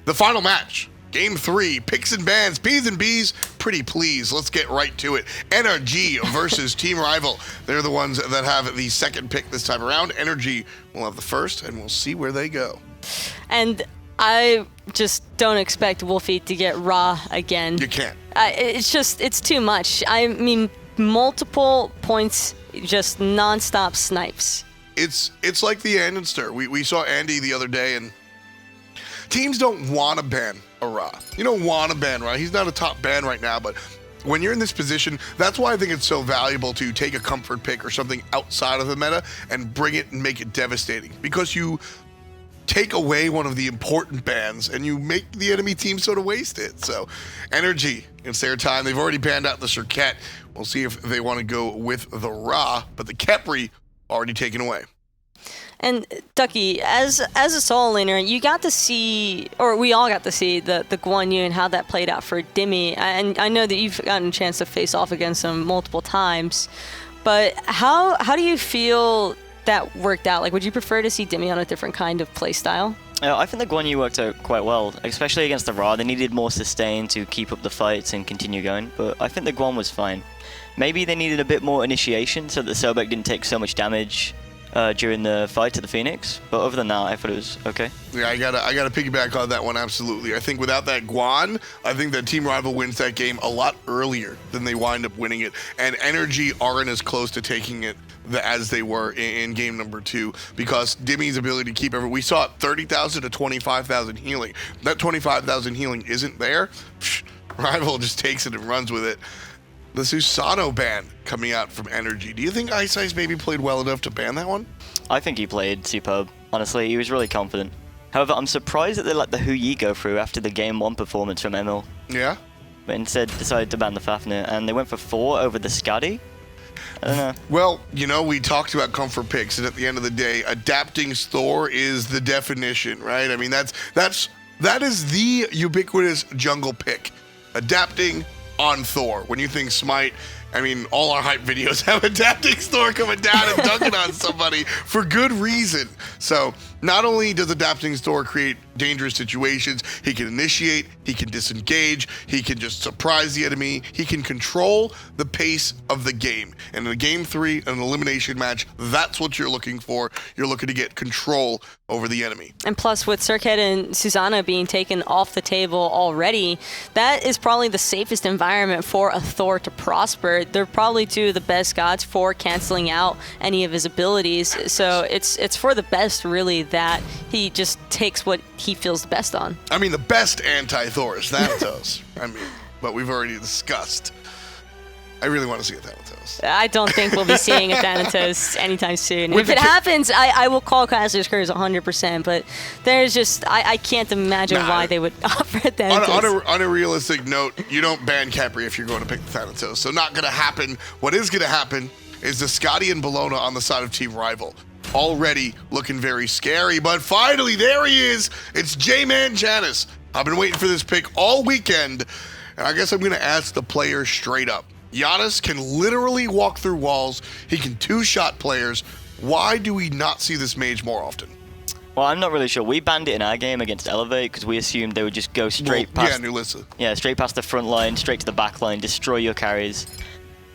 The final match. Game 3, picks and bans, P's and B's, pretty please. Let's get right to it. NRG versus Team Rival. They're the ones that have the second pick this time around. NRG will have the first, and we'll see where they go. And I just don't expect Wlfy to get raw again. You can't. It's too much. I mean, multiple points, just non-stop snipes. It's like the Andenster. We saw Andy the other day, and teams don't want to ban a Ra. You don't want to ban Ra. He's not a top ban right now, but when you're in this position, that's why I think it's so valuable to take a comfort pick or something outside of the meta and bring it and make it devastating, because you take away one of the important bans and you make the enemy team sort of waste it. So NRG, it's their time. They've already banned out the Circuit. We'll see if they want to go with the Ra, but the Khepri already taken away. And Ducky, as a solo laner, you got to see, or we all got to see the Guan Yu and how that played out for Dimi. And I know that you've gotten a chance to face off against him multiple times, but how do you feel that worked out? Like, would you prefer to see Dimi on a different kind of play style? I think the Guan Yu worked out quite well, especially against the Ra. They needed more sustain to keep up the fights and continue going, but I think the Guan was fine. Maybe they needed a bit more initiation so that the Sobek didn't take so much damage during the fight to the Phoenix, but other than that, I thought it was okay. Yeah, I gotta piggyback on that one, absolutely. I think without that Guan, I think that Team Rival wins that game a lot earlier than they wind up winning it, and NRG aren't as close to taking it as they were in game number 2, because Dimi's ability to keep we saw it 30,000 to 25,000 healing. That 25,000 healing isn't there. Rival just takes it and runs with it. The Susano ban coming out from NRG. Do you think iceicebaby played well enough to ban that one? I think he played superb. Honestly, he was really confident. However, I'm surprised that they let the Hu Yi go through after the game 1 performance from Emil. Yeah? But instead decided to ban the Fafnir, and they went for Thor over the Skadi. I don't know. Well, you know, we talked about comfort picks, and at the end of the day, adapting Thor is the definition, right? I mean, that is the ubiquitous jungle pick. Adapting on Thor. When you think Smite, I mean, all our hype videos have adapting Thor coming down and dunking on somebody for good reason. So not only does adapting Thor create dangerous situations, he can initiate, he can disengage, he can just surprise the enemy, he can control the pace of the game. And in a game 3, an elimination match, that's what you're looking for. You're looking to get control over the enemy. And plus, with Circuit and Susanna being taken off the table already, that is probably the safest environment for a Thor to prosper. They're probably 2 of the best gods for canceling out any of his abilities. So it's for the best, really, that he just takes what he feels the best on. I mean, the best anti-Thor is Thanatos. I mean, but we've already discussed. I really want to see a Thanatos. I don't think we'll be seeing a Thanatos anytime soon. If it happens, I will call Caster's Curse 100%, but there's just, I can't imagine why they would offer Thanatos. On a realistic note, you don't ban Khepri if you're going to pick the Thanatos. So not going to happen. What is going to happen is the Skadi and Bellona on the side of Team Rival. Already looking very scary, but finally, there he is. It's J-Man Janus. I've been waiting for this pick all weekend, and I guess I'm going to ask the player straight up. Janus can literally walk through walls. He can 2-shot players. Why do we not see this mage more often? Well, I'm not really sure. We banned it in our game against Elevate because we assumed they would just go straight past. Yeah, Nulissa. Yeah, straight past the front line, straight to the back line, destroy your carries.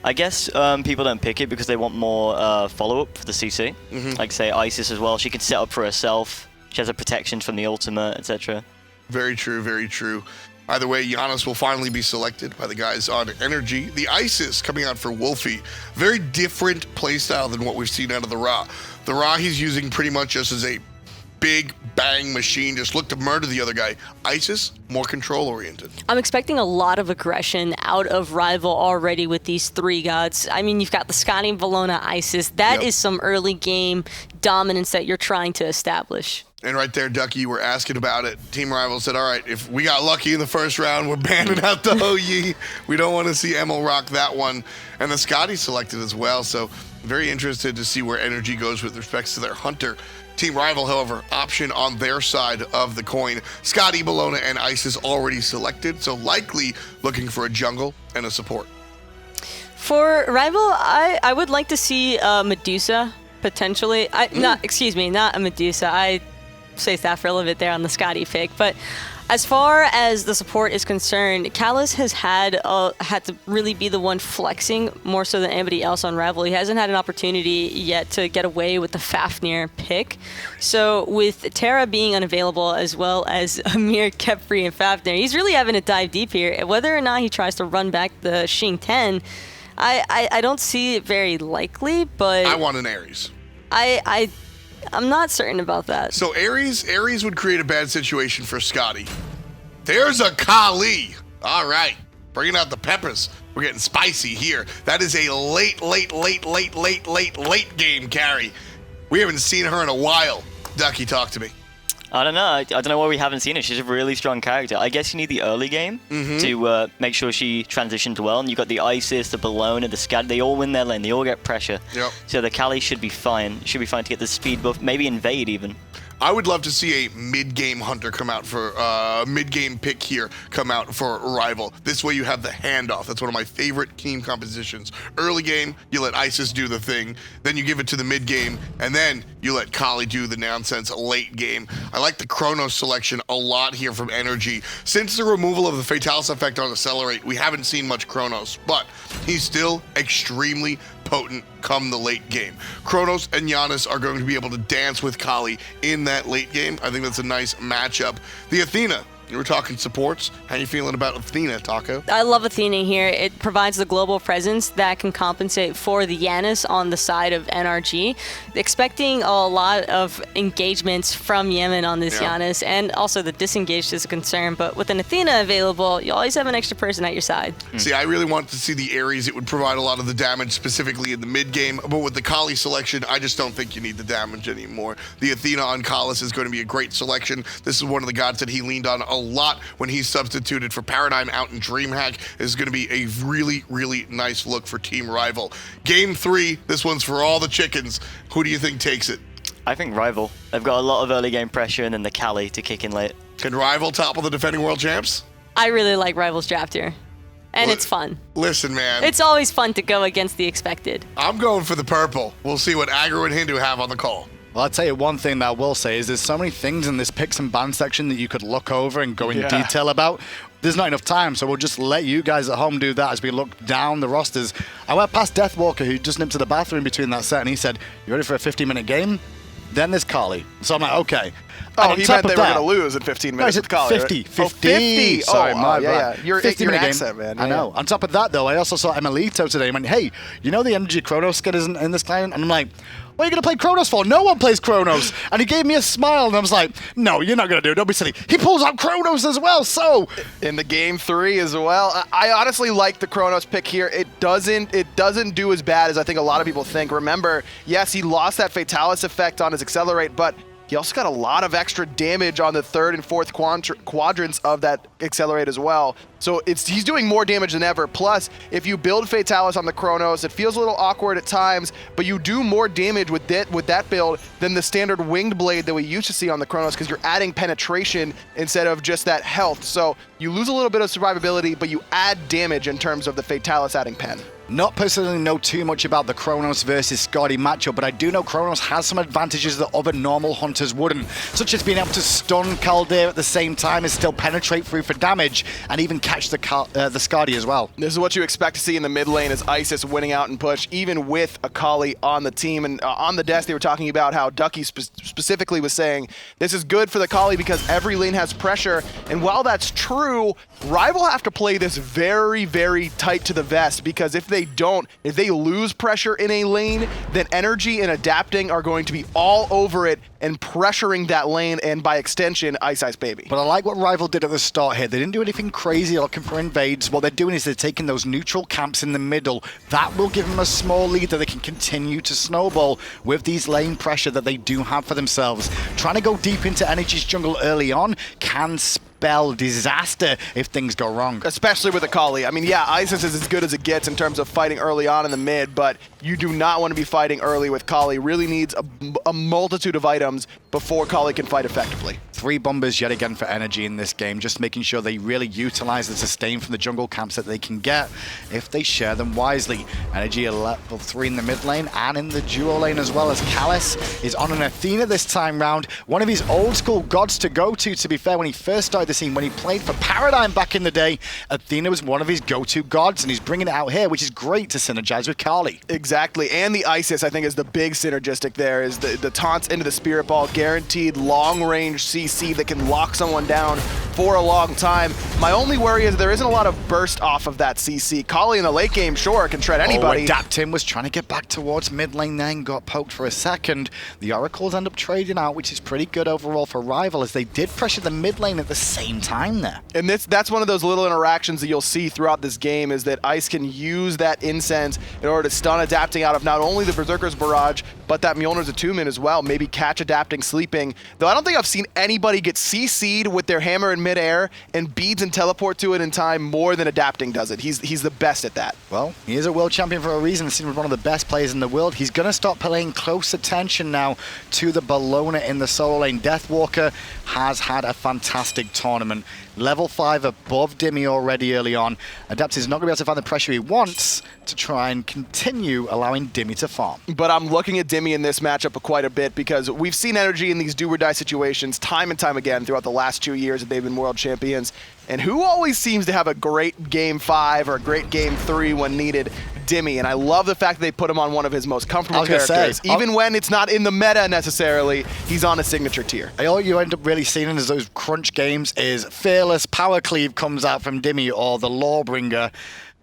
I guess people don't pick it because they want more follow-up for the CC. Like, say, Isis as well. She can set up for herself. She has a protection from the ultimate, etc. Very true, very true. Either way, Janus will finally be selected by the guys on NRG. The Isis coming out for Wlfy. Very different playstyle than what we've seen out of the Ra. The Ra he's using pretty much just as a big bang machine, just look to murder the other guy. Isis, more control-oriented. I'm expecting a lot of aggression out of Rival already with these 3 gods. I mean, you've got the Skadi, Bellona, Isis. That is some early game dominance that you're trying to establish. And right there, Ducky, you were asking about it. Team Rival said, all right, if we got lucky in the first round, we're banning out the Ho-Yi. We don't want to see Emil rock that one. And the Skadi selected as well, so very interested to see where NRG goes with respects to their Hunter. Team Rival, however, option on their side of the coin. Skadi, Bellona, and Isis already selected, so likely looking for a jungle and a support. For Rival, I would like to see Medusa, potentially. Not a Medusa. I spaced out for a little bit there on the Skadi pick, but As far as the support is concerned, Callus has had to really be the one flexing more so than anybody else on Rival. He hasn't had an opportunity yet to get away with the Fafnir pick. So with Terra being unavailable as well as Amir kept free and Fafnir, he's really having to dive deep here. Whether or not he tries to run back the Xing 10, I don't see it very likely, but... I want an Ares. I'm not certain about that. So Ares would create a bad situation for Skadi. There's a Kali. All right, bringing out the peppers. We're getting spicy here. That is a late game carry. We haven't seen her in a while. Ducky, talk to me. I don't know. I don't know why we haven't seen her. She's a really strong character. I guess you need the early game to make sure she transitioned well. And you got the Isis, the Bellona, the Skadi. They all win their lane. They all get pressure. Yep. So the Kali should be fine. Should be fine to get the speed buff. Maybe invade even. I would love to see a mid-game hunter come out for mid-game pick here come out for Rival. This way you have the handoff. That's one of my favorite team compositions. Early game, you let Isis do the thing, then you give it to the mid-game, and then you let Kali do the nonsense late game. I like the Chronos selection a lot here from NRG. Since the removal of the Fatalis effect on Accelerate, we haven't seen much Chronos, but he's still extremely potent come the late game. Chronos and Janus are going to be able to dance with Kali in that late game. I think that's a nice matchup. The Athena, you were talking supports. How you feeling about Athena, Taco? I love Athena here. It provides the global presence that can compensate for the Janus on the side of NRG. Expecting a lot of engagements from Yammyn on this Janus, and also the disengaged is a concern, but with an Athena available, you always have an extra person at your side. See, I really want to see the Ares. It would provide a lot of the damage, specifically in the mid-game, but with the Kali selection, I just don't think you need the damage anymore. The Athena on Kalis is going to be a great selection. This is one of the gods that he leaned on a lot when he substituted for Paradigm out in DreamHack. Is going to be a really nice look for Team Rival. Game 3, this one's for all the chickens. Who do you think takes it? I think Rival. They've got a lot of early game pressure and then the Kali to kick in late. Can Rival topple the defending world champs? I really like Rival's draft here. And it's fun. Listen, man. It's always fun to go against the expected. I'm going for the purple. We'll see what Aggro and Hindu have on the call. Well, I'll tell you one thing that I will say is there's so many things in this picks and ban section that you could look over and go in detail about. There's not enough time, so we'll just let you guys at home do that as we look down the rosters. I went past Deathwalker, who just nipped to the bathroom between that set, and he said, "You ready for a 50-minute game?" Then there's Kali. So I'm like, okay. Oh, he meant they were going to lose in 15 minutes with Kali. 50. Right? 50. Oh, 50. Sorry, my bad. Your 50-minute accent, man. I know. On top of that, though, I also saw emilitoo today. I went, hey, you know the NRG Chronos skid isn't in this client? And I'm like, what are you going to play Chronos for? No one plays Chronos. And he gave me a smile, and I was like, no, you're not going to do it. Don't be silly. He pulls out Chronos as well, so... In the game 3 as well. I honestly like the Chronos pick here. It doesn't do as bad as I think a lot of people think. Remember, yes, he lost that Fatalis effect on his Accelerate, but he also got a lot of extra damage on the 3rd and 4th quadrants of that Accelerate as well. So he's doing more damage than ever. Plus, if you build Fatalis on the Chronos, it feels a little awkward at times, but you do more damage with that build than the standard winged blade that we used to see on the Chronos, because you're adding penetration instead of just that health. So you lose a little bit of survivability, but you add damage in terms of the Fatalis adding pen. Not personally know too much about the Chronos versus Skadi matchup, but I do know Chronos has some advantages that other normal hunters wouldn't, such as being able to stun Caldeir at the same time and still penetrate through for damage, and even catch the Skadi as well. This is what you expect to see in the mid lane, is Isis winning out and push, even with a Kali on the team. And on the desk, they were talking about how Ducky specifically was saying, this is good for the Kali because every lane has pressure. And while that's true, Rival have to play this very tight to the vest, because if they lose pressure in a lane, then NRG and Adapting are going to be all over it and pressuring that lane, and by extension, iCeicebaby. But I like what Rival did at the start here. They didn't do anything crazy looking for invades. What they're doing is they're taking those neutral camps in the middle. That will give them a small lead that they can continue to snowball with these lane pressure that they do have for themselves. Trying to go deep into NRG's jungle early on can spell disaster if things go wrong. Especially with a Kali. I mean, yeah, Isis is as good as it gets in terms of fighting early on in the mid, but you do not want to be fighting early with Kali. Really needs a multitude of items before Kali can fight effectively. 3 bombers yet again for NRG in this game, just making sure they really utilize the sustain from the jungle camps that they can get if they share them wisely. NRG are level 3 in the mid lane and in the duo lane as well, as Callus is on an Athena this time round. One of his old school gods to go to be fair, when he first started the scene, when he played for Paradigm back in the day, Athena was one of his go-to gods, and he's bringing it out here, which is great to synergize with Kali. Exactly, and the Isis, I think, is the big synergistic there, is the taunts into the Spirit Ball, guaranteed long-range CC that can lock someone down for a long time. My only worry is there isn't a lot of burst off of that CC. Kali in the late game, sure, can shred anybody. Adaptim was trying to get back towards mid lane then, got poked for a second. The Oracles end up trading out, which is pretty good overall for Rival, as they did pressure the mid lane at the same time there. And that's one of those little interactions that you'll see throughout this game, is that Ice can use that incense in order to stun Adapting out of not only the Berserker's Barrage, but that Mjolnir's attunement as well. Maybe catch Adapting sleeping. Though I don't think I've seen anybody get CC'd with their hammer in midair and beads and teleport to it in time more than Adapting does it. He's the best at that. Well, he is a world champion for a reason. Seen with one of the best players in the world. He's going to start paying close attention now to the Bellona in the solo lane. Deathwalker has had a fantastic tournament. Level 5 above Dimi already early on. Adapt is not going to be able to find the pressure he wants to try and continue allowing Dimi to farm. But I'm looking at Dimi in this matchup quite a bit, because we've seen NRG in these do-or-die situations time and time again throughout the last 2 years that they've been world champions. And who always seems to have a great game 5 or a great game 3 when needed? Dimi, and I love the fact that they put him on one of his most comfortable characters. Even when it's not in the meta necessarily, he's on a signature tier. All you end up really seeing in those crunch games is Fearless Power Cleave comes out from Dimi, or the Lawbringer.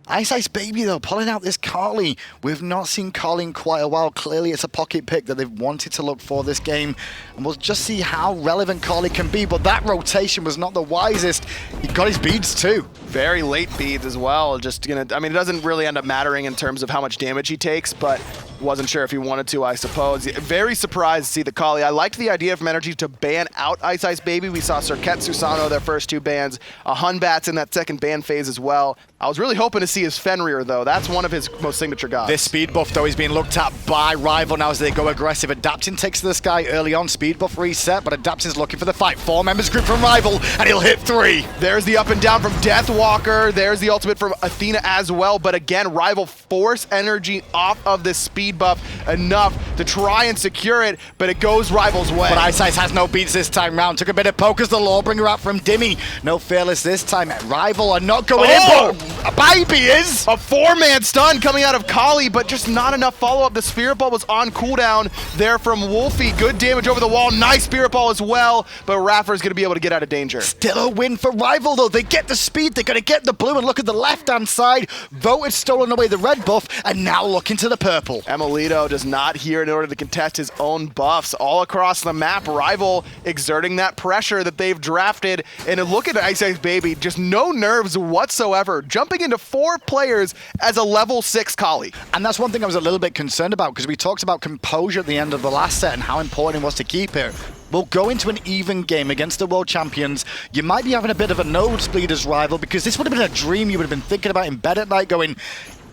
iceicebaby, though, pulling out this Kali. We've not seen Kali in quite a while. Clearly, it's a pocket pick that they've wanted to look for this game. And we'll just see how relevant Kali can be. But that rotation was not the wisest. He got his beads, too. Very late beads as well. Just gonna, I mean, it doesn't really end up mattering in terms of how much damage he takes, but wasn't sure if he wanted to, I suppose. Very surprised to see the Kali. I liked the idea from NRG to ban out iceicebaby. We saw Serket Susano, their first 2 bans. Hunbat's in that second ban phase as well. I was really hoping to see his Fenrir, though. That's one of his most signature gods. This speed buff, though, is being looked at by Rival now as they go aggressive. Adapting takes to this guy early on. Speed buff reset, but Adapting's looking for the fight. 4 members group from Rival, and he'll hit 3. There's the up and down from Deathwalker. There's the ultimate from Athena as well. But again, Rival force NRG off of this speed buff enough to try and secure it, but it goes Rival's way. But Iceice has no beats this time round. Took a bit of poke as the Lawbringer out from Dimi. No Fearless this time. Rival are not going in, but a baby is! A 4-man stun coming out of Kali, but just not enough follow-up. The Spirit Ball was on cooldown there from Wlfy. Good damage over the wall. Nice Spirit Ball as well, but iRaffer is going to be able to get out of danger. Still a win for Rival, though. They get the speed. They're going to get the blue, and look at the left-hand side. Vote had stolen away the red buff, and now looking to the purple. Emilitoo does not here in order to contest his own buffs. All across the map, Rival exerting that pressure that they've drafted. And look at iceicebaby, just no nerves whatsoever, jumping into 4 players as a level 6 Kali. And that's one thing I was a little bit concerned about, because we talked about composure at the end of the last set and how important it was to keep it. We'll go into an even game against the world champions. You might be having a bit of a nosebleed as Rival, because this would have been a dream you would have been thinking about in bed at night, going,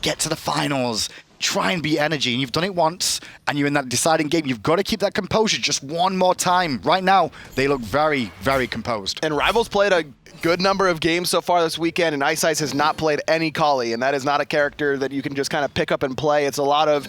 get to the finals, try and beat NRG, and you've done it once, and you're in that deciding game. You've got to keep that composure just one more time. Right now, they look very, very composed. And Rival's played a good number of games so far this weekend, and Iceice has not played any Kali, and that is not a character that you can just kind of pick up and play. It's a lot of,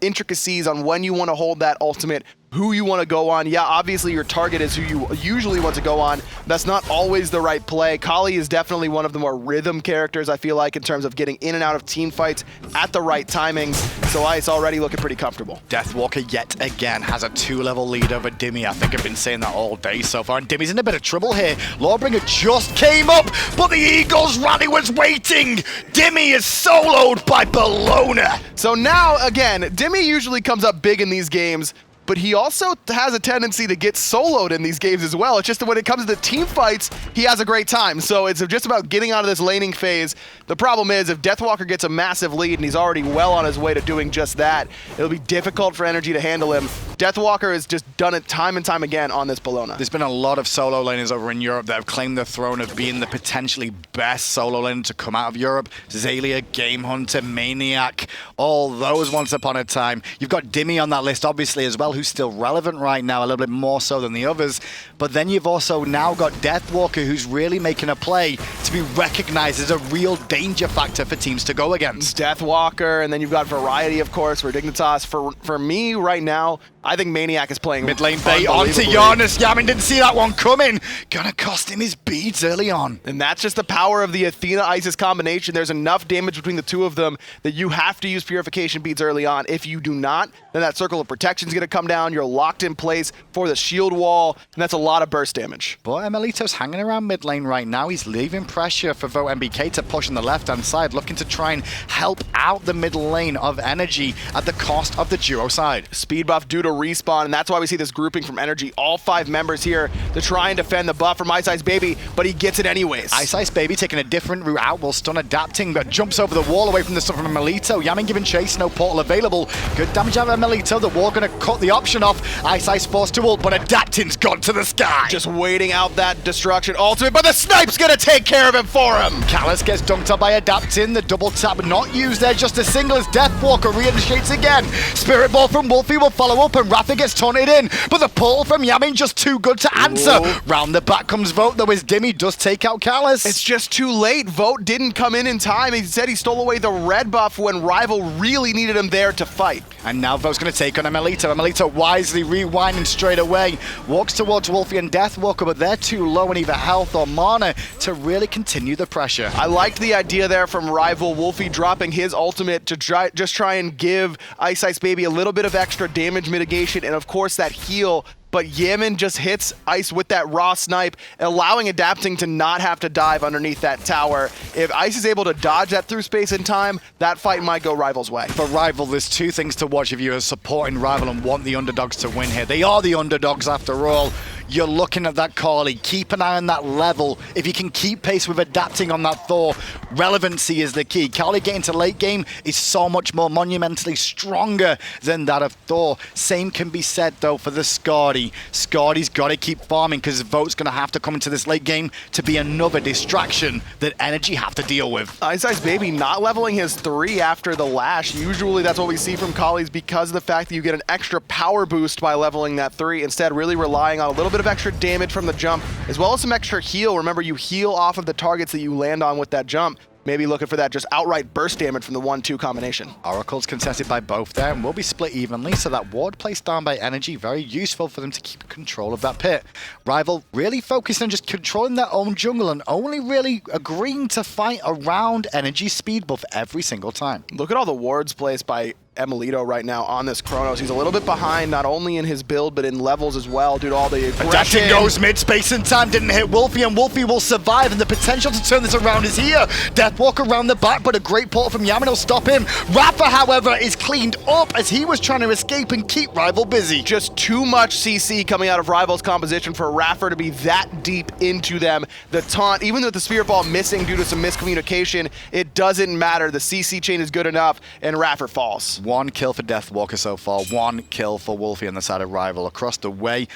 intricacies on when you want to hold that ultimate, who you want to go on. Yeah, obviously your target is who you usually want to go on. That's not always the right play. Kali is definitely one of the more rhythm characters, I feel like, in terms of getting in and out of team fights at the right timings. So Ice already looking pretty comfortable. Deathwalker yet again has a 2-level lead over Dimi. I think I've been saying that all day so far, and Dimi's in a bit of trouble here. Lawbringer just came up, but the Eagles rally was waiting. Dimi is soloed by Bellona. So now, again, Dimi usually comes up big in these games, but he also has a tendency to get soloed in these games as well. It's just that when it comes to the team fights, he has a great time. So it's just about getting out of this laning phase. The problem is, if Deathwalker gets a massive lead, and he's already well on his way to doing just that, it'll be difficult for NRG to handle him. Deathwalker has just done it time and time again on this Bellona. There's been a lot of solo laners over in Europe that have claimed the throne of being the potentially best solo laner to come out of Europe. Zalia, Game Hunter, Maniac, all those once upon a time. You've got Dimi on that list, obviously, as well, who's still relevant right now, a little bit more so than the others. But then you've also now got Deathwalker, who's really making a play to be recognized as a real danger factor for teams to go against. Deathwalker, and then you've got Variety, of course, for Dignitas. For me right now, I think Maniac is playing mid lane bait onto Janus. Yammyn didn't see that one coming. Gonna cost him his beads early on. And that's just the power of the Athena Isis combination. There's enough damage between the two of them that you have to use Purification beads early on. If you do not, then that Circle of Protection is going to come down. You're locked in place for the shield wall, and that's a lot of burst damage. But emilitoo's hanging around mid lane right now. He's leaving pressure for VoteMBK to push on the left-hand side, looking to try and help out the middle lane of energy at the cost of the duo side. Speed buff due to respawn, and that's why we see this grouping from energy. All 5 members here to try and defend the buff from iceicebaby, but he gets it anyways. iceicebaby taking a different route out while stun adapting, but jumps over the wall away from the stuff from emilitoo. Yammyn giving chase, no portal available. Good damage out of emilitoo. The wall going to cut the option off. Iceice forced to ult, but adapting's gone to the sky. Just waiting out that destruction ultimate, but the snipe's going to take care of him for him. Callus gets dunked up by adapting. The double tap not used there, just a single as Deathwalker reinitiates again. Spirit Ball from Wlfy will follow up, and Raffer gets taunted in, but the pull from Yammyn just too good to answer. Whoa. Round the back comes Vote, though his Dimi does take out Callus. It's just too late. Vote didn't come in time. He said he stole away the red buff when Rival really needed him there to fight. And now Vote's going to take on emilitoo. emilitoo wisely rewinding straight away. Walks towards Wlfy and Deathwalker, but they're too low in either health or mana to really continue the pressure. I liked the idea there from Rival. Wlfy dropping his ultimate to just try and give iceicebaby a little bit of extra damage mitigation, and of course that heal. But Yammyn just hits Ice with that raw snipe, allowing adapting to not have to dive underneath that tower. If Ice is able to dodge that through space and time, that fight might go Rival's way. For Rival, there's 2 things to watch if you're supporting Rival and want the underdogs to win here. They are the underdogs after all. You're looking at that Carly. Keep an eye on that level. If you can keep pace with adapting on that Thor, relevancy is the key. Carly getting to late game is so much more monumentally stronger than that of Thor. Same can be said, though, for the Skadi. Skadi's got to keep farming because Vote's going to have to come into this late game to be another distraction that Energy have to deal with. iceicebaby not leveling his 3 after the lash. Usually that's what we see from Collies because of the fact that you get an extra power boost by leveling that 3. Instead, really relying on a little bit of extra damage from the jump, as well as some extra heal. Remember, you heal off of the targets that you land on with that jump. Maybe looking for that just outright burst damage from the 1-2 combination. Oracle's contested by both there and will be split evenly, so that ward placed down by Energy, very useful for them to keep control of that pit. Rival really focused on just controlling their own jungle and only really agreeing to fight around Energy's speed buff every single time. Look at all the wards placed by emilitoo right now on this Chronos. He's a little bit behind, not only in his build, but in levels as well, due to all the aggression. Adapting goes mid, space and time didn't hit Wlfy, and Wlfy will survive, and the potential to turn this around is here. Deathwalker around the back, but a great portal from Yammyn will stop him. Raffer, however, is cleaned up as he was trying to escape and keep Rival busy. Just too much CC coming out of Rival's composition for Raffer to be that deep into them. The taunt, even with the Spirit Ball missing due to some miscommunication, it doesn't matter. The CC chain is good enough, and Raffer falls. 1 kill for Deathwalker so far, 1 kill for Wlfy on the side of Rival. Across the way,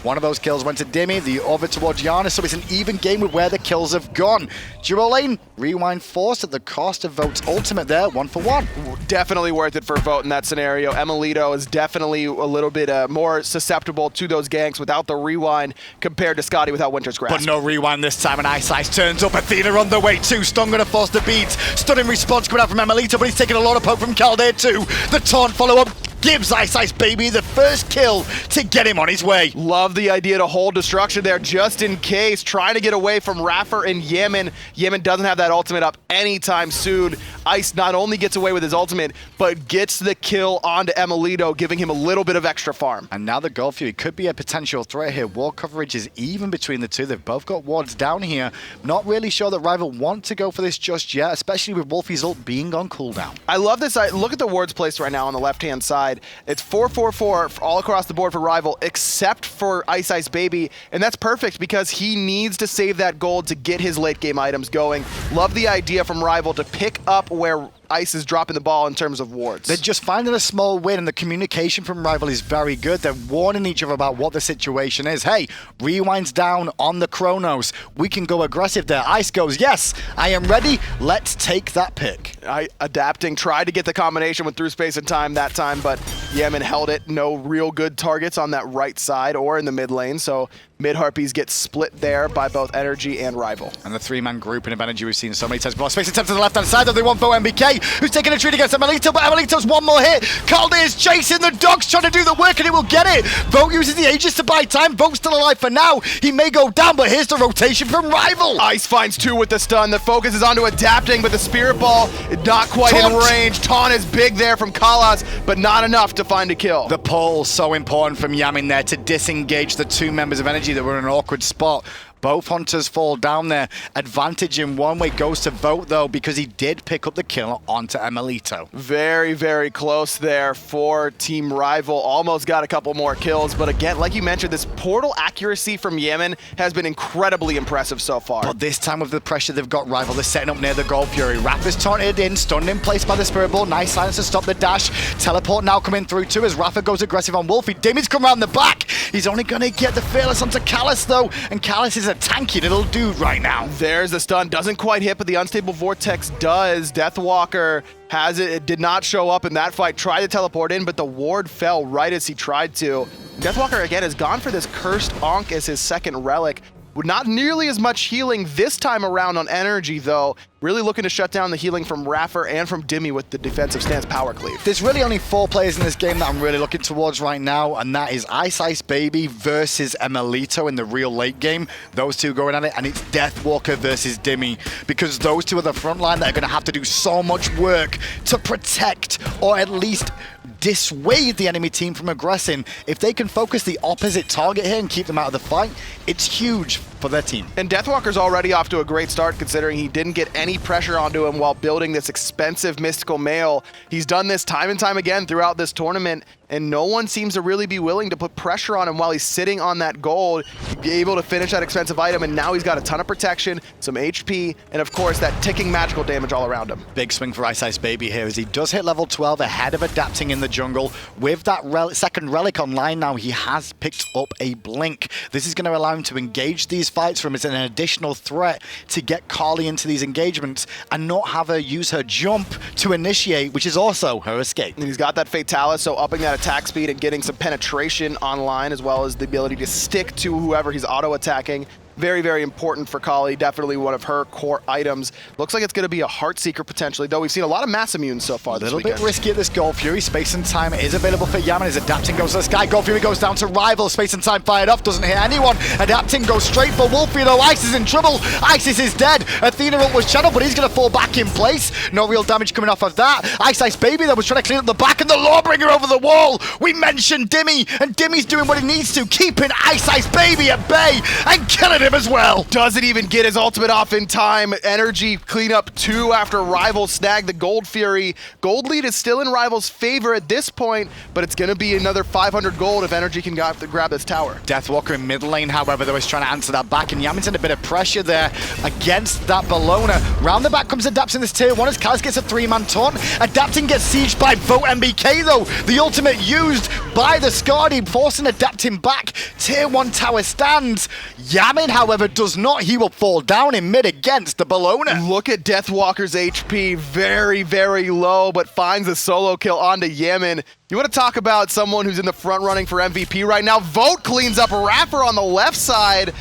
one of those kills went to Dimi, the other towards Janus, so it's an even game with where the kills have gone. Duo lane, rewind forced at the cost of Vote's ultimate there, 1 for 1. Definitely worth it for Vote in that scenario. emilitoo is definitely a little bit more susceptible to those ganks without the rewind compared to Skadi without Winter's Grasp. But no rewind this time, and iceice turns up. Athena on the way too. Stun gonna force the beats. Stunning response coming out from emilitoo, but he's taking a lot of poke from Caldair too. The taunt follow-up gives iceicebaby the first kill to get him on his way. Love the idea to hold destruction there just in case, trying to get away from Raffer and Yammyn. Yammyn doesn't have that ultimate up anytime soon. Ice not only gets away with his ultimate, but gets the kill onto emilitoo, giving him a little bit of extra farm. And now the Wlfy could be a potential threat here. Ward coverage is even between the two. They've both got wards down here. Not really sure that Rival want to go for this just yet, especially with Wlfy's ult being on cooldown. I love this. Look at the wards placed right now on the left-hand side. It's 4-4-4 all across the board for Rival, except for iceicebaby, and that's perfect because he needs to save that gold to get his late-game items going. Love the idea from Rival to pick up where Ice is dropping the ball in terms of wards. They're just finding a small win, and the communication from Rival is very good. They're warning each other about what the situation is. Hey, rewinds down on the Chronos. We can go aggressive there. Ice goes, yes, I am ready. Let's take that pick. Adapting, tried to get the combination with through space and time that time, but Yammyn held it. No real good targets on that right side or in the mid lane, so mid Harpies get split there by both NRG and Rival. And the three-man grouping of energy we've seen so many times before. Space attempt to the left-hand side, though they want MBK, who's taking a treat against emilitoo, but emilitoo's one more hit. Caldi is chasing the dogs, trying to do the work, and he will get it. Vote uses the Aegis to buy time. Vote's still alive for now. He may go down, but here's the rotation from Rival. Ice finds 2 with the stun. The focus is onto adapting, but the Spirit Ball not quite in range. Taunt is big there from Kalas, but not enough to find a kill. The pull, so important from Yammyn there to disengage the 2 members of energy that were in an awkward spot. Both hunters fall down there. Advantage in one way goes to Vote, though, because he did pick up the kill onto emilitoo. Very, very close there for Team Rival. Almost got a couple more kills, but again, like you mentioned, this portal accuracy from Yammyn has been incredibly impressive so far. But this time with the pressure they've got, Rival, they're setting up near the Gold Fury. Raffer's taunted in, stunned in place by the Spirit Ball. Nice silence to stop the dash. Teleport now coming through too as Raffer goes aggressive on Wlfy. Dimy's come around the back. He's only going to get the Fearless onto Kalas, though, and Kalas is a tanky little dude right now. There's the stun. Doesn't quite hit, but the Unstable Vortex does. Deathwalker has it. It did not show up in that fight. Tried to teleport in, but the ward fell right as he tried to. Deathwalker, again, has gone for this Cursed Ankh as his second relic. Not nearly as much healing this time around on energy, though. Really looking to shut down the healing from iRaffer and from Dimi with the defensive stance power cleave. There's really only 4 players in this game that I'm really looking towards right now, and that is iceicebaby versus emilitoo in the real late game. Those 2 going at it, and it's Deathwalker versus Dimi, because those 2 are the front line that are going to have to do so much work to protect or at least dissuade the enemy team from aggressing. If they can focus the opposite target here and keep them out of the fight, it's huge for their team. And Deathwalker's already off to a great start considering he didn't get any pressure onto him while building this expensive mystical mail. He's done this time and time again throughout this tournament, and no one seems to really be willing to put pressure on him while he's sitting on that gold, be able to finish that expensive item, and now he's got a ton of protection, some HP, and of course that ticking magical damage all around him. Big swing for iceicebaby here as he does hit level 12 ahead of adapting in the jungle. With that second relic online now, he has picked up a blink. This is going to allow him to engage these fights from as an additional threat to get Carly into these engagements and not have her use her jump to initiate, which is also her escape. And he's got that Fatalis, so upping that attack speed and getting some penetration online, as well as the ability to stick to whoever he's auto-attacking. Very, very important for Kali. Definitely one of her core items. Looks like it's going to be a Heartseeker potentially, though we've seen a lot of mass immunes so far this weekend. A little bit risky at this Gold Fury. Space and time is available for Yammyn. His adapting goes to the sky. Gold Fury goes down to Rival. Space and time fired off. Doesn't hit anyone. Adapting goes straight for Wlfy, though. Ice is in trouble. Isis is dead. Athena ult was channeled, but he's going to fall back in place. No real damage coming off of that. iceicebaby, though, was trying to clean up the back, and the Lawbringer over the wall. We mentioned Dimi, and Dimi's doing what he needs to, keeping iceicebaby at bay and killing him as well. Doesn't even get his ultimate off in time. Energy clean up 2 after Rival snagged the Gold Fury. Gold lead is still in Rival's favor at this point, but it's going to be another 500 gold if Energy can grab this tower. Deathwalker in mid lane, however, though, is trying to answer that back, and Yammyn's in a bit of pressure there against that Bellona. Round the back comes Adapt in this tier 1 as Kalas gets a 3-man taunt. Adapting gets sieged by Vote MBK, though. The ultimate used by the Skadi, forcing Adapting back. Tier 1 tower stands. Yammyn, however, does not. He will fall down in mid against the Bellona. Look at Deathwalker's HP, very, very low, but finds a solo kill onto Yammyn. You want to talk about someone who's in the front running for MVP right now? Vote cleans up iRaffer on the left side.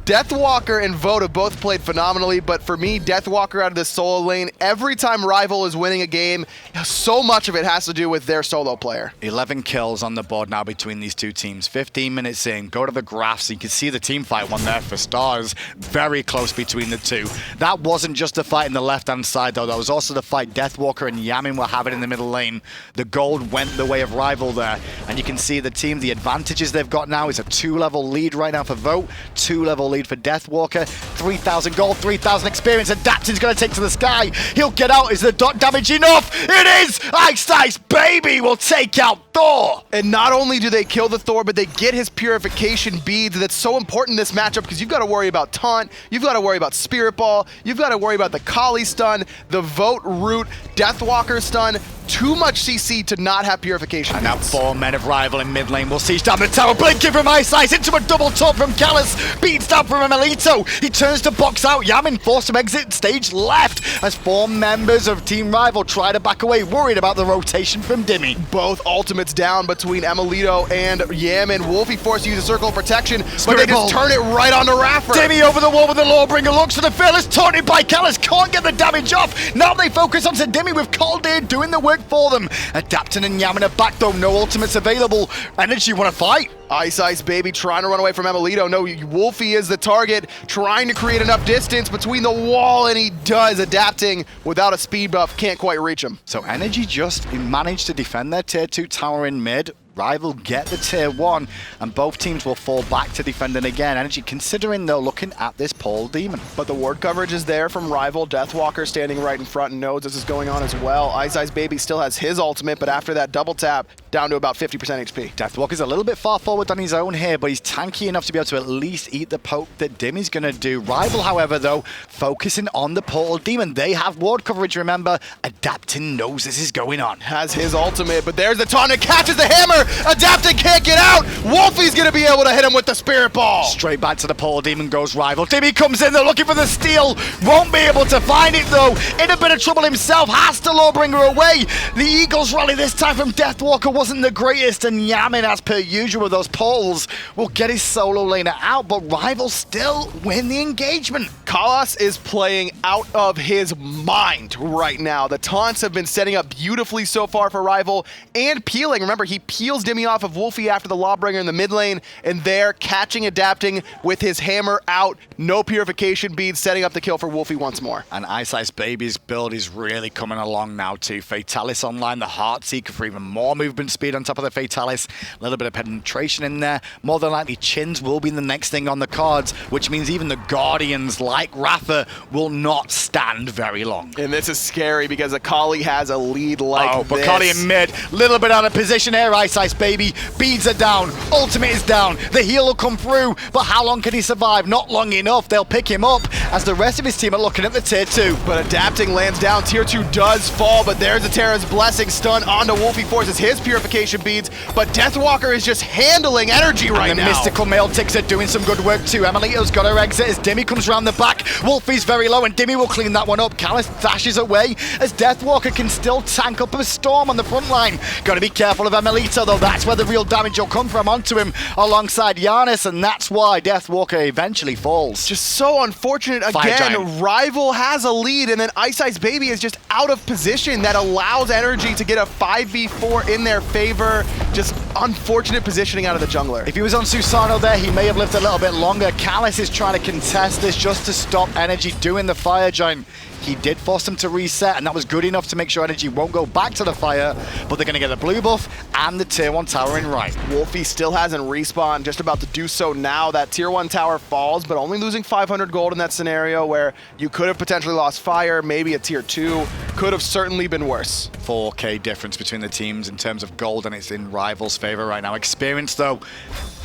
Deathwalker and Vote have both played phenomenally, but for me, Deathwalker out of this solo lane, every time Rival is winning a game, so much of it has to do with their solo player. 11 kills on the board now between these 2 teams. 15 minutes in, go to the graph so you can see the team fight one there for stars. Very close between the 2. That wasn't just the fight in the left-hand side, though. That was also the fight Deathwalker and Yammyn were having in the middle lane. The gold went the way of Rival there, and you can see the team, the advantages they've got now is a 2-level lead right now for Vote, 2-level lead for Deathwalker, 3,000 gold, 3,000 experience. Adapting's going to take to the sky. He'll get out. Is the dot damage enough? It is! iceicebaby will take out Thor! And not only do they kill the Thor, but they get his purification beads. That's so important in this matchup because you've got to worry about taunt, you've got to worry about Spirit Ball, you've got to worry about the Kali stun, the Vote root, Deathwalker stun. too much CC to not have purification. And now 4 men of Rival in mid lane will siege down the tower. Blinking from iCeice into a double top from Callus. Beats down from emilitoo. He turns to box out Yammyn, forced to exit stage left as 4 members of Team Rival try to back away, worried about the rotation from Dimi. Both ultimates down between emilitoo and Yammyn. Wlfy forced to use a circle of protection, but they just turn it right onto iRaffer. Dimi over the wall with the Lawbringer, looks for the fearless, taunted by Callus, can't get the damage off. Now they focus onto Dimi with Caldir doing the work for them. Adapting and Yammyn are back though, no ultimates available. NRG want to fight? iceicebaby trying to run away from emilitoo. No, Wlfy is the target, trying to create enough distance between the wall, and he does. Adapting without a speed buff, can't quite reach him. So NRG just managed to defend their tier 2 tower in mid. Rival get the tier 1, and both teams will fall back to defending again. NRG considering though looking at this Paul Demon. But the ward coverage is there from Rival. Deathwalker standing right in front and knows this is going on as well. iceicebaby still has his ultimate, but after that double tap, down to about 50% HP. Deathwalker's a little bit far forward on his own here, but he's tanky enough to be able to at least eat the poke that Dimi's going to do. Rival, however, though, focusing on the Portal Demon. They have ward coverage, remember. Adapting knows this is going on. Has his ultimate, but there's the taunt and catches the hammer. Adapting can't get out. Wlfy's going to be able to hit him with the Spirit Ball. Straight back to the Portal Demon goes Rival. Dimi comes in, they're looking for the steal. Won't be able to find it, though. In a bit of trouble himself, has to Lawbringer away. The Eagles rally this time from Deathwalker wasn't the greatest, and Yammyn, as per usual with those portals, will get his solo laner out, but Rival still win the engagement. Kalas is playing out of his mind right now. The taunts have been setting up beautifully so far for Rival, and peeling. Remember, he peels Dimi off of Wlfy after the Lawbringer in the mid lane, and there, catching, adapting with his hammer out. No purification beads, setting up the kill for Wlfy once more. And iceicebaby's build is really coming along now too. Fatalis online, the Heartseeker for even more movement speed on top of the Fatalis. A little bit of penetration in there. More than likely, Chins will be the next thing on the cards, which means even the Guardians like iRaffer will not stand very long. And this is scary because Akali has a lead like but Akali in mid, little bit out of position here, iceicebaby. Beads are down, ultimate is down, the heal will come through, but how long can he survive? Not long enough. They'll pick him up as the rest of his team are looking at the tier 2. But adapting lands down, tier 2 does fall, but there's the Terra's blessing stun onto Wlfy, forces his purification beads, but Deathwalker is just handling NRG right now. The mystical male ticks are doing some good work too. emilitoo's got her exit as Dimi comes around the back. Wlfy's very low and Dimi will clean that one up. Callus dashes away as Deathwalker can still tank up a storm on the front line. Got to be careful of emilitoo though, that's where the real damage will come from onto him alongside Janus, and that's why Deathwalker eventually falls. Just so unfortunate again. Rival has a lead, and then iceicebaby is just out of position. That allows NRG to get a 5v4 in their favor. Just unfortunate positioning out of the jungler. If he was on Susano there, he may have lived a little bit longer. Callus is trying to contest this just to stop NRG doing the fire giant. He did force them to reset, and that was good enough to make sure NRG won't go back to the fire, but they're going to get the blue buff and the tier 1 tower in right. Wlfy still hasn't respawned, just about to do so now. That tier 1 tower falls, but only losing 500 gold in that scenario where you could have potentially lost fire, maybe a tier 2. Could have certainly been worse. 4k difference between the teams in terms of gold, and it's in Rival's favor right now. Experience, though,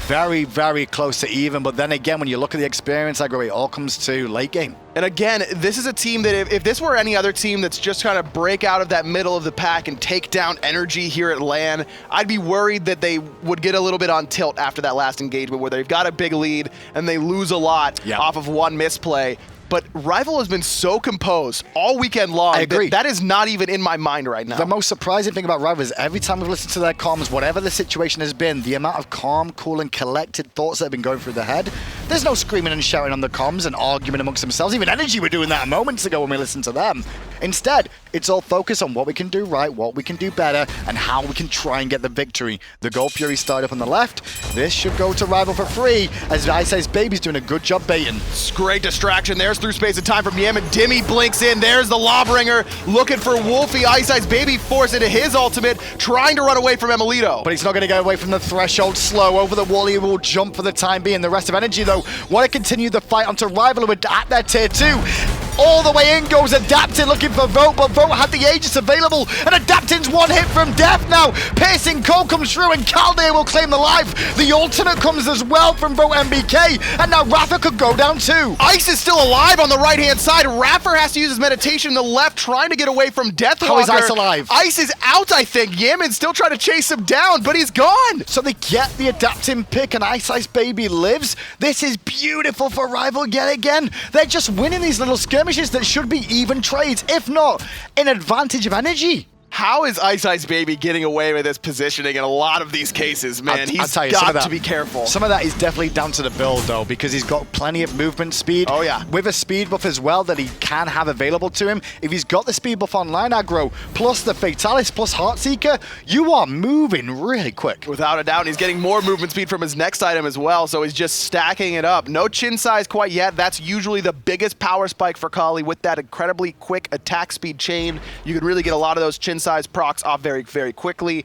very, very close to even, but then again, when you look at the experience aggregate, it all comes to late game. And again, this is a team that if this were any other team that's just trying to break out of that middle of the pack and take down NRG here at LAN, I'd be worried that they would get a little bit on tilt after that last engagement where they've got a big lead and they lose a lot off of one misplay. But Rival has been so composed all weekend long. I agree. That is not even in my mind right now. The most surprising thing about Rival is every time we've listened to their comms, whatever the situation has been, the amount of calm, cool, and collected thoughts that have been going through their head, there's no screaming and shouting on the comms and arguing amongst themselves. Even NRG were doing that moments ago when we listened to them. Instead, it's all focused on what we can do right, what we can do better, and how we can try and get the victory. The Gold Fury started up on the left. This should go to Rival for free, as iceicebaby's doing a good job baiting. Great distraction. There's through space and time from Yammyn. Dimi blinks in. There's the Lawbringer looking for Wlfy. iceicebaby forced into his ultimate, trying to run away from emilitoo. But he's not going to get away from the threshold slow. Over the wall, he will jump for the time being. The rest of NRG, though, want to continue the fight onto Rival who are at their tier 2. all the way in goes Adapting, looking for Vote, but Vote had the Aegis available, and Adapting's one hit from death now. Piercing Cold comes through, and Caldeir will claim the life. The alternate comes as well from Vote MBK, and now iRaffer could go down too. Ice is still alive on the right-hand side. iRaffer has to use his meditation in the left, trying to get away from Deathwalker. How is Ice alive? Ice is out, I think. Yammyn's still trying to chase him down, but he's gone. So they get the Adapting pick, and iceicebaby lives. This is beautiful for Rival yet again. They're just winning these little skirmishes that should be even trades, if not an advantage of energy. How is iceicebaby getting away with this positioning in a lot of these cases, man? He's got to be careful. Some of that is definitely down to the build, though, because he's got plenty of movement speed. Oh, yeah. With a speed buff as well that he can have available to him. If he's got the speed buff on line aggro, plus the Fatalis, plus Heartseeker, you are moving really quick. Without a doubt, he's getting more movement speed from his next item as well, so he's just stacking it up. No chin size quite yet. That's usually the biggest power spike for Kali. With that incredibly quick attack speed chain, you can really get a lot of those chin size procs off very, very quickly.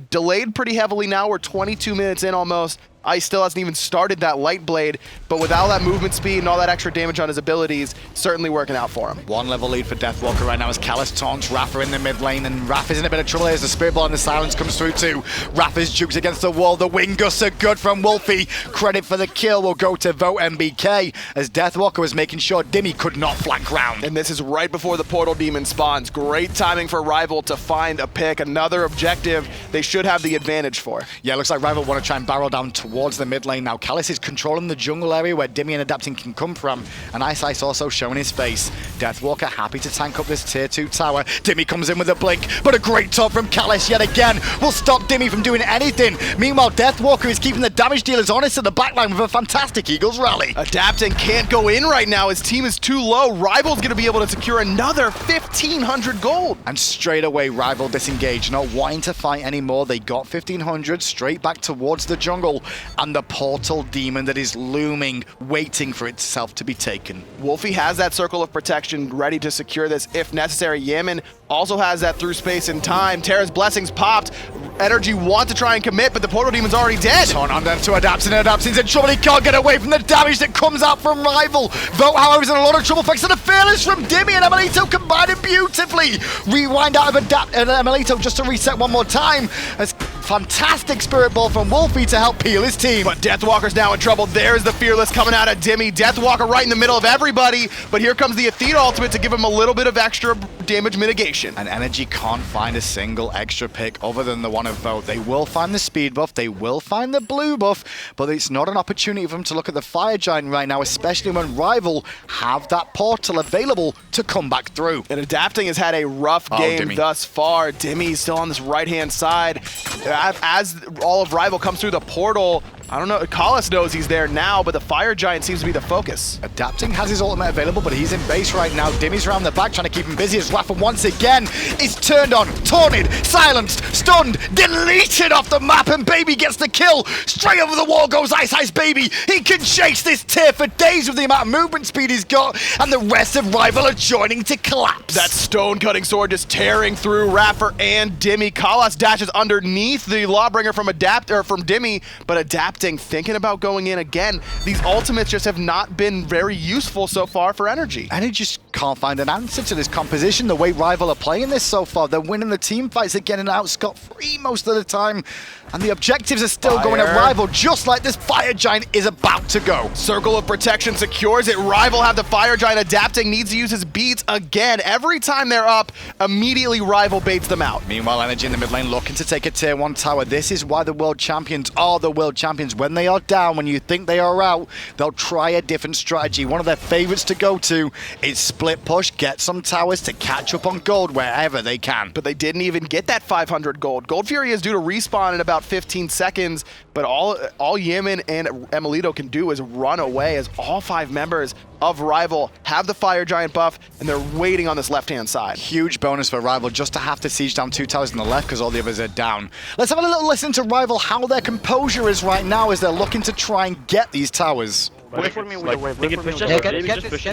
Delayed pretty heavily now. We're 22 minutes in almost. Ice still hasn't even started that light blade, but with all that movement speed and all that extra damage on his abilities, certainly working out for him. One level lead for Deathwalker right now as Callus taunts iRaffer in the mid lane, and iRaffer's in a bit of trouble as the Spirit Ball and the Silence comes through too. iRaffer's jukes against the wall. The wing gusts are good from Wlfy. Credit for the kill will go to Vote MBK as Deathwalker was making sure Dimi could not flank round. And this is right before the Portal Demon spawns. Great timing for Rival to find a pick. Another objective they should have the advantage for. Yeah, looks like Rival want to try and barrel down towards the mid lane now. Callus is controlling the jungle area where Dimi and Adapting can come from, and Ice also showing his face. Deathwalker happy to tank up this tier 2 tower. Dimi comes in with a blink, but a great top from Callus yet again will stop Dimi from doing anything. Meanwhile, Deathwalker is keeping the damage dealers honest at the backline with a fantastic Eagles rally. Adapting can't go in right now. His team is too low. Rival's going to be able to secure another 1,500 gold. And straight away, Rival disengaged, not wanting to fight anymore. They got 1,500 straight back towards the jungle, and the Portal Demon that is looming, waiting for itself to be taken. Wlfy has that circle of protection ready to secure this if necessary. Yammyn also has that through space and time. Terra's blessings popped. NRG want to try and commit, but the Portal Demon's already dead. Turn on them to Adapting, and Adapting's in trouble. He can't get away from the damage that comes out from Rival. Vote, however, is in a lot of trouble thanks to the Fearless from Dimi, and emilitoo combining beautifully. Rewind out of emilitoo just to reset one more time. As fantastic Spirit Ball from Wlfy to help peel his team. But Deathwalker's now in trouble. There's the Fearless coming out of Dimi. Deathwalker right in the middle of everybody, but here comes the Athena ultimate to give him a little bit of extra damage mitigation. And NRG can't find a single extra pick other than the one of Vote. They will find the speed buff, they will find the blue buff, but it's not an opportunity for them to look at the Fire Giant right now, especially when Rival have that portal available to come back through. And Adapting has had a rough game thus far. Dimi's still on this right-hand side. As all of Rival comes through the portal, I don't know, Callus knows he's there now, but the Fire Giant seems to be the focus. Adapting has his ultimate available, but he's in base right now. Dimi's around the back trying to keep him busy as Wlfy once again is turned on, taunted, silenced, stunned, deleted off the map, and Baby gets the kill. Straight over the wall goes iceicebaby. He can chase this tier for days with the amount of movement speed he's got, and the rest of Rival are joining to collapse. That stone-cutting sword just tearing through iRaffer and Dimi. Callus dashes underneath the Lawbringer from Dimi, but Adapting thinking about going in again. These ultimates just have not been very useful so far for NRG. And he just can't find an answer to this composition. The way Rival are playing this so far, they're winning the team fights, they're getting out scot-free most of the time, and the objectives are still going at Rival, just like this Fire Giant is about to go. Circle of protection secures it. Rival have the Fire Giant. Adapting needs to use his beats again. Every time they're up, immediately Rival baits them out. Meanwhile, NRG in the mid lane looking to take a tier 1 tower. This is why the world champions are the world champions. When they are down, when you think they are out, they'll try a different strategy. One of their favorites to go to is split push, get some towers to catch up on gold wherever they can. But they didn't even get that 500 gold. Gold Fury is due to respawn in about 15 seconds, but all Yammyn and emilitoo can do is run away as all 5 members of Rival have the Fire Giant buff, and they're waiting on this left-hand side. Huge bonus for Rival just to have to siege down 2 towers on the left because all the others are down. Let's have a little listen to Rival, how their composure is right now as they're looking to try and get these towers. Wait for me with the wave. Wait for me with the wave. Get this.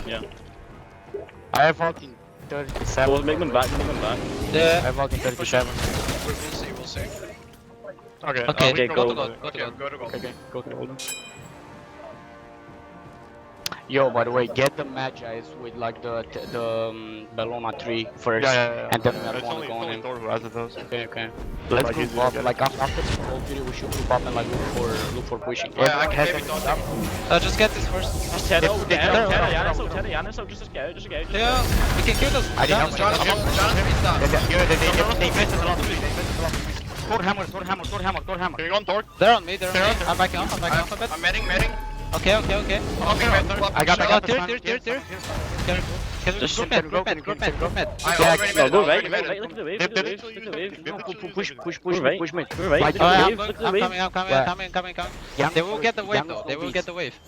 Yeah. I have fucking 37. We'll make them back. Yeah. I have fucking 37. We'll see. Okay. Go to gold. Okay, go to gold. Yo, by the way, get the Magi's with like the Bellona tree first, and then we have one going in. Thor who has those. Okay. Let's group up. Like after this whole video, we should group up and like look for pushing. Yeah, I can maybe talk. Just get this first. Terra, Janus, just go. Yeah, we can kill those. John, They missed a lot of me. Thor hammer. can you go on Thor? They're on me. I'm backing off a bit. I'm medding. Okay. Okay, I got Tear. Can we group mid? I already made it. Go right, look at the wave. Push me. I'm coming. They will get the wave though. They will get the wave.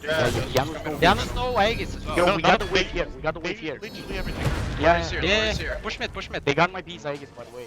Janus no Aegis as well. Yo, we got the wave here. Literally everything. Yeah. Push mid. They got my bees Aegis, by the way.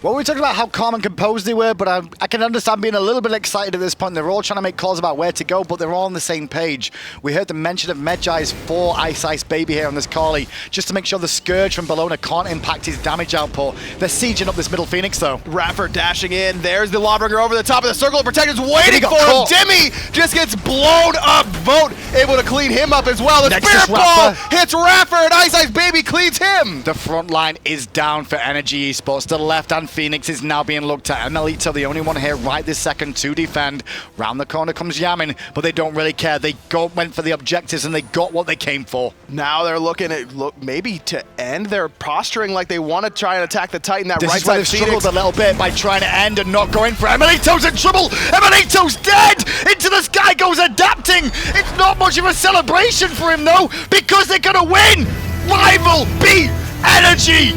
Well, we talked about how calm and composed they were, but I can understand being a little bit excited at this point. They're all trying to make calls about where to go, but they're all on the same page. We heard the mention of Medjai's 4 iceeicebaby here on this Carly, just to make sure the Scourge from Bellona can't impact his damage output. They're sieging up this middle Phoenix, though. iRaffer dashing in. There's the Lawbringer over the top of the circle of protectors waiting got for him. caught. Dimi just gets blown up. Vote able to clean him up as well. The Next Spirit is Ball iRaffer. hits iRaffer and iceicebaby cleans him. The front line is down for NRG Esports. The left-hand Phoenix is now being looked at. emilitoo, the only one here right this second to defend. Round the corner comes Yammyn, but they don't really care. They went for the objectives and they got what they came for. Now they're looking at maybe to end. They're posturing like they want to try and attack the Titan. That This right is where side they've Phoenix. struggled a little bit by trying to end and not going for emilitoo's in trouble. emilitoo's dead. Into the sky goes adapting. It's not much of a celebration for him though, because they're gonna win. Rival beat Energy.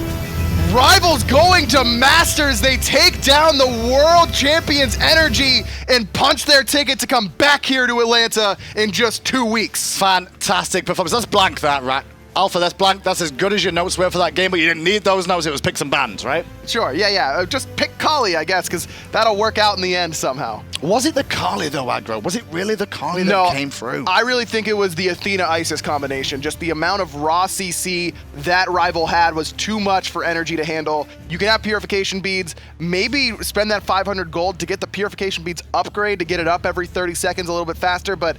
Rivals going to Masters. They take down the world champions NRG and punch their ticket to come back here to Atlanta in just 2 weeks. Fantastic performance. That's blank, that, right? Alpha, that's blank. That's as good as your notes were for that game, but you didn't need those notes. It was picks and bans, right? Sure, yeah. Just pick Kali, I guess, because that'll work out in the end somehow. Was it the Kali, though, Aggro? Was it really the Kali that came through? I really think it was the Athena Isis combination. Just the amount of raw CC that rival had was too much for NRG to handle. You can have purification beads, maybe spend that 500 gold to get the purification beads upgrade to get it up every 30 seconds a little bit faster, but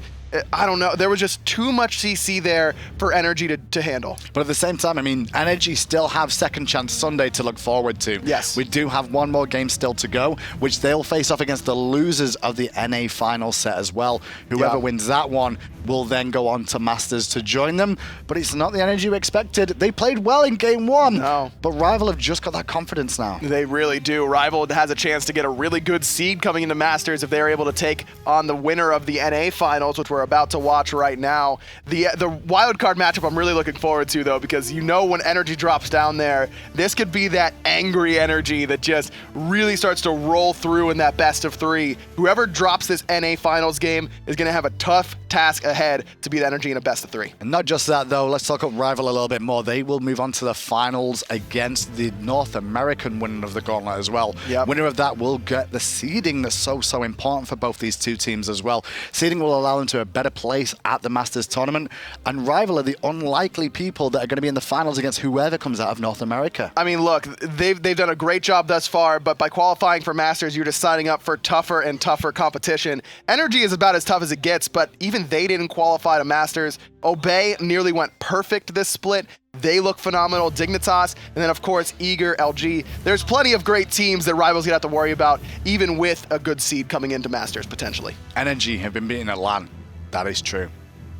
I don't know. There was just too much CC there for NRG to handle. But at the same time, I mean, NRG still have Second Chance Sunday to look forward to. Yes. We do have one more game still to go, which they'll face off against the losers of the NA final set as well. Whoever wins that one will then go on to Masters to join them. But it's not the energy we expected. They played well in game one. No. But Rival have just got that confidence now. They really do. Rival has a chance to get a really good seed coming into Masters if they're able to take on the winner of the NA finals, which we're about to watch right now. The wildcard matchup I'm really looking forward to, though, because you know when energy drops down there, this could be that angry energy that just really starts to roll through in that best of 3. Whoever drops this NA finals game is going to have a tough task ahead to beat energy in a best of 3. And not just that, though, let's talk about Rival a little bit more. They will move on to the finals against the North American winner of the Gauntlet as well. Yep. Winner of that will get the seeding that's so important for both these two teams as well. Seeding will allow them to a better place at the Masters tournament, and Rival are the unlikely people that are going to be in the finals against whoever comes out of North America. I mean, look, they've done a great job thus far, but by qualifying for Masters, you're just signing up for tougher and tougher competition. NRG is about as tough as it gets, but even they didn't qualify to Masters. Obey nearly went perfect this split. They look phenomenal. Dignitas, and then of course Eager, LG. There's plenty of great teams that Rivals gonna have to worry about, even with a good seed coming into Masters potentially. NRG have been beaten at LAN. That is true.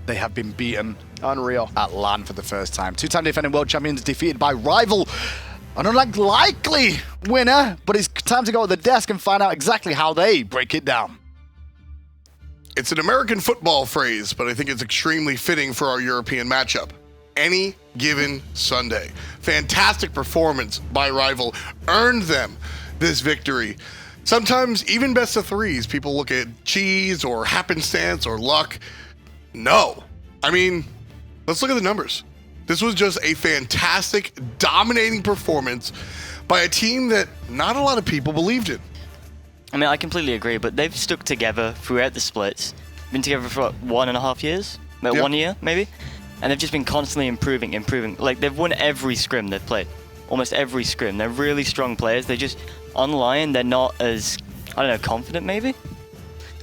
They have been beaten Unreal. at LAN for the first time. Two-time defending world champions defeated by Rival. An unlikely winner, but it's time to go to the desk and find out exactly how they break it down. It's an American football phrase, but I think it's extremely fitting for our European matchup. Any given Sunday. Fantastic performance by Rival earned them this victory. Sometimes even best of 3s, people look at cheese or happenstance or luck. No. I mean, let's look at the numbers. This was just a fantastic, dominating performance by a team that not a lot of people believed in. I mean, I completely agree, but they've stuck together throughout the splits. Been together for what, 1.5 years? About 1 year, maybe? And they've just been constantly improving. Like, they've won every scrim they've played. Almost every scrim. They're really strong players. They just, online, they're not as, I don't know, confident maybe?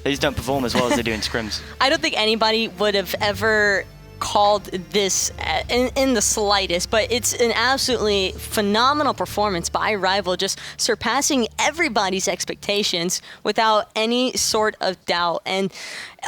They just don't perform as well as they do in scrims. I don't think anybody would have ever called this in the slightest, but it's an absolutely phenomenal performance by Rival, just surpassing everybody's expectations without any sort of doubt. And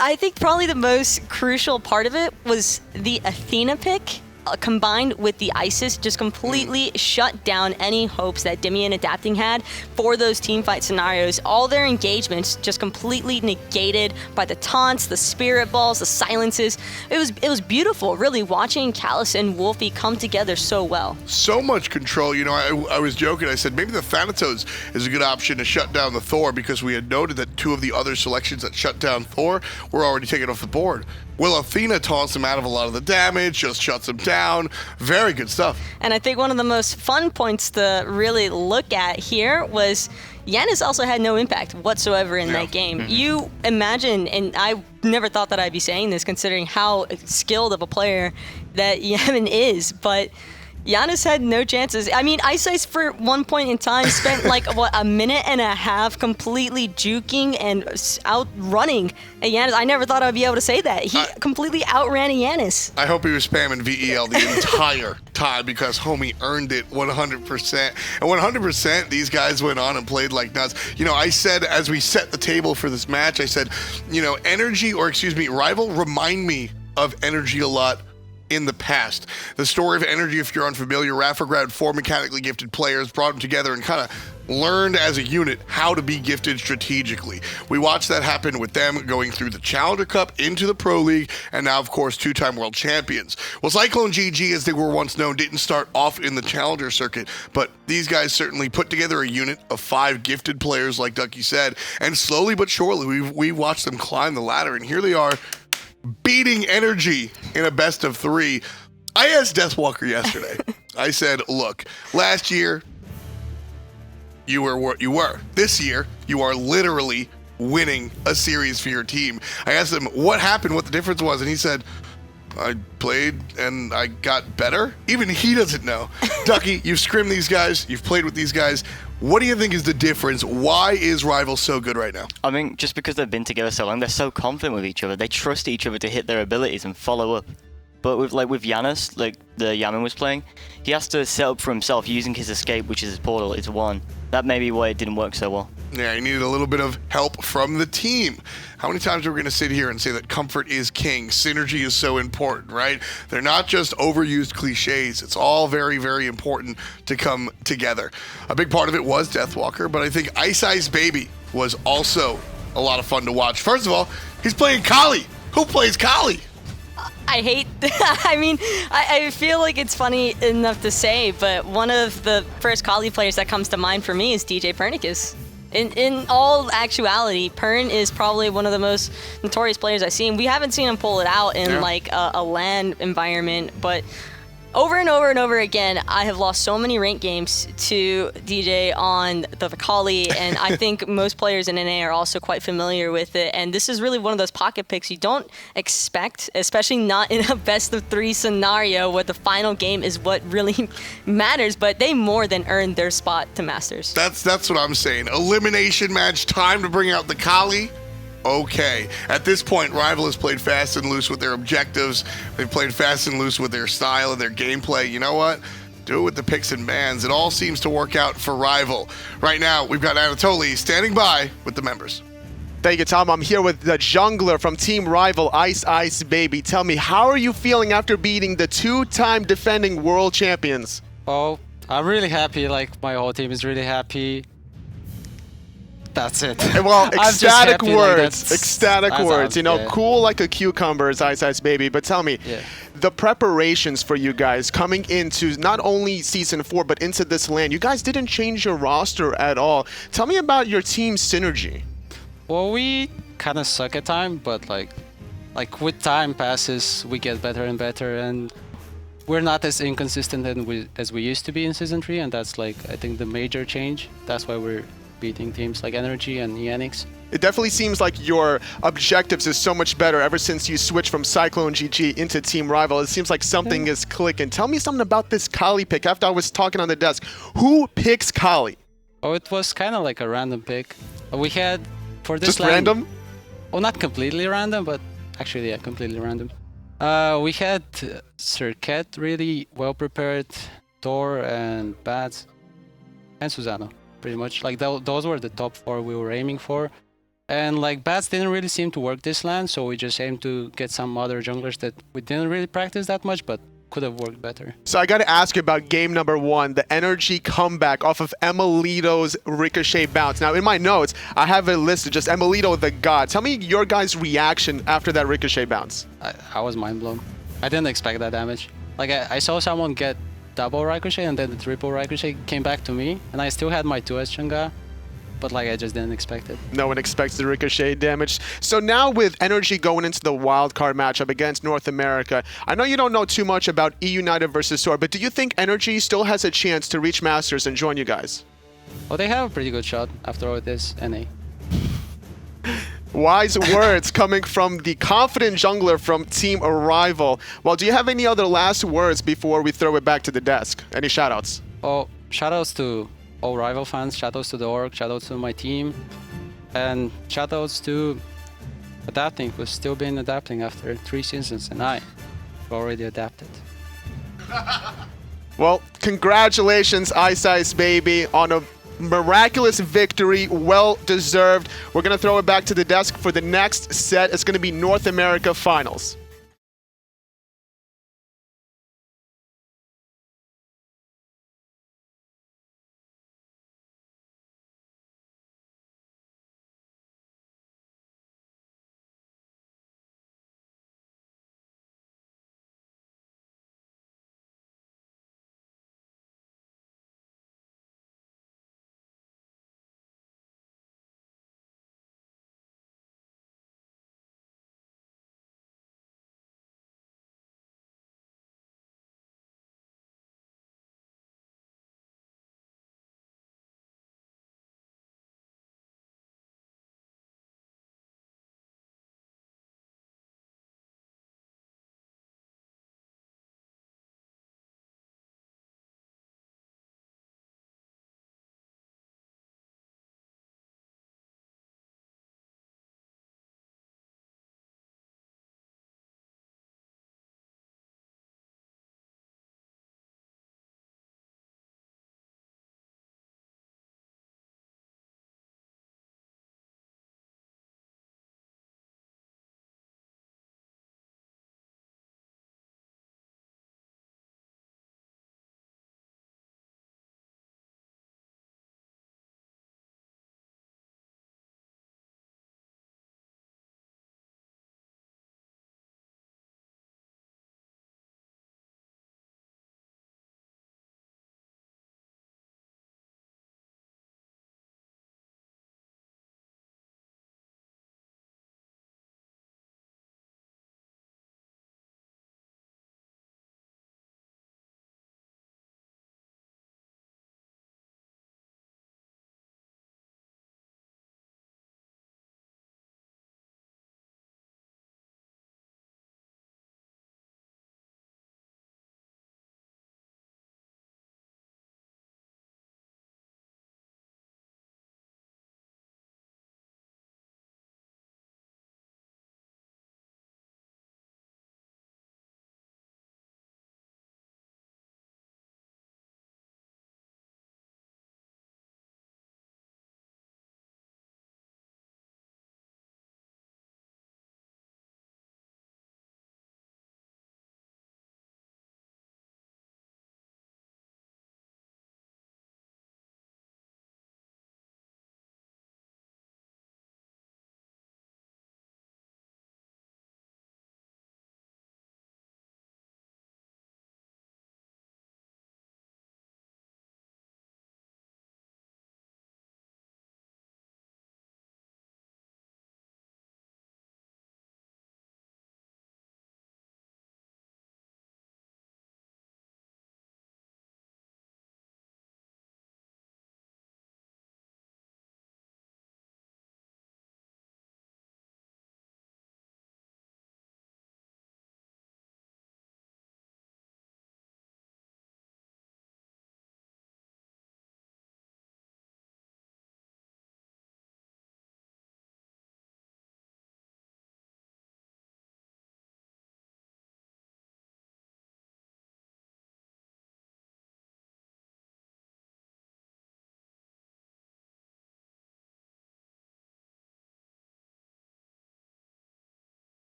I think probably the most crucial part of it was the Athena pick. Combined with the ISIS, just completely shut down any hopes that Dimi and Adapting had for those team fight scenarios. All their engagements just completely negated by the taunts, the spirit balls, the silences. It was beautiful, really, watching Callus and Wlfy come together so well. So much control. You know, I was joking. I said maybe the Thanatos is a good option to shut down the Thor, because we had noted that 2 of the other selections that shut down Thor were already taken off the board. Well, Athena taunts him out of a lot of the damage, just shuts him down. Very good stuff. And I think one of the most fun points to really look at here was Janus also had no impact whatsoever in that game. You imagine, and I never thought that I'd be saying this considering how skilled of a player that Yammyn is, but Janus had no chances. I mean, Ice for one point in time spent like, what, a minute and a half completely juking and outrunning a Janus. I never thought I'd be able to say that. He completely outran a Janus. I hope he was spamming VEL the entire time, because homie earned it 100%. And 100%, these guys went on and played like nuts. You know, I said, as we set the table for this match, I said, you know, Rival remind me of NRG a lot in the past. The story of NRG, if you're unfamiliar, iRaffer grabbed 4 mechanically gifted players, brought them together, and kind of learned as a unit how to be gifted strategically. We watched that happen with them going through the Challenger Cup into the Pro League, and now, of course, 2-time world champions. Well, Cyclone GG, as they were once known, didn't start off in the Challenger circuit, but these guys certainly put together a unit of 5 gifted players, like Ducky said, and slowly but surely, we watched them climb the ladder, and here they are, beating NRG in a best of 3. I asked Deathwalker yesterday. I said, look, last year, you were what you were. This year, you are literally winning a series for your team. I asked him what happened, what the difference was, and he said, I played and I got better. Even he doesn't know. Ducky, you've scrimmed these guys. You've played with these guys. What do you think is the difference? Why is Rival so good right now? I mean, just because they've been together so long, they're so confident with each other. They trust each other to hit their abilities and follow up. But with Janus, like the Yammyn was playing, he has to set up for himself using his escape, which is his portal. It's 1. That may be why it didn't work so well. Yeah, he needed a little bit of help from the team. How many times are we going to sit here and say that comfort is king, synergy is so important, right? They're not just overused cliches. It's all very, very important to come together. A big part of it was Deathwalker, but I think iceicebaby was also a lot of fun to watch. First of all, he's playing Kali. Who plays Kali? I hate, I mean, I feel like it's funny enough to say, but one of the first Kali players that comes to mind for me is DJ Pernicus. In all actuality, Pern is probably one of the most notorious players I've seen. We haven't seen him pull it out in like a LAN environment, but over and over and over again, I have lost so many ranked games to DJ on the Kali, and I think most players in NA are also quite familiar with it. And this is really one of those pocket picks you don't expect, especially not in a best of 3 scenario where the final game is what really matters. But they more than earned their spot to Masters. That's what I'm saying. Elimination match, time to bring out the Kali. Okay. At this point, Rival has played fast and loose with their objectives. They've played fast and loose with their style and their gameplay. You know what? Do it with the picks and bans. It all seems to work out for Rival. Right now, we've got Anatoly standing by with the members. Thank you, Tom. I'm here with the jungler from Team Rival, iceicebaby. Tell me, how are you feeling after beating the 2-time defending world champions? Oh, I'm really happy. Like, my whole team is really happy. That's it. Well, ecstatic words. Like ecstatic words. You know, yeah. Cool like a cucumber is iceicebaby. But tell me, the preparations for you guys coming into not only Season 4, but into this LAN, you guys didn't change your roster at all. Tell me about your team synergy. Well, we kind of suck at time, but like with time passes, we get better and better, and we're not as inconsistent as we used to be in Season 3, and that's like, I think, the major change. That's why we're beating teams like NRG and Yanix. It definitely seems like your objectives is so much better ever since you switched from Cyclone GG into Team Rival. It seems like something is clicking. Tell me something about this Kali pick. After I was talking on the desk, who picks Kali? Oh, it was kind of like a random pick. We had, for this Just LAN, random? Oh, not completely random, but actually, yeah, completely random. We had Circuit really well prepared, Thor and Bats, and Susano, pretty much. Like those were the top 4 we were aiming for. And like Bats didn't really seem to work this land, so we just aimed to get some other junglers that we didn't really practice that much, but could have worked better. So I got to ask you about game number 1, the NRG comeback off of emilitoo's Ricochet bounce. Now in my notes, I have it listed just emilitoo the god. Tell me your guys' reaction after that Ricochet bounce. I was mind blown. I didn't expect that damage. Like I saw someone get double Ricochet and then the triple Ricochet came back to me, and I still had my 2S Chunga. But like I just didn't expect it. No one expects the Ricochet damage. So now with NRG going into the wildcard matchup against North America, I know you don't know too much about eUnited versus Thor, but do you think NRG still has a chance to reach Masters and join you guys? Well, they have a pretty good shot after all this NA. Wise words coming from the confident jungler from Team Arrival. Well, do you have any other last words before we throw it back to the desk? Any shoutouts? Oh, shoutouts to all Rival fans, shoutouts to the org, shoutouts to my team, and shoutouts to adapting, who's still been adapting after 3 seasons, and I've already adapted. Well, congratulations, iceicebaby, on a miraculous victory, well deserved. We're going to throw it back to the desk for the next set. It's going to be North America Finals.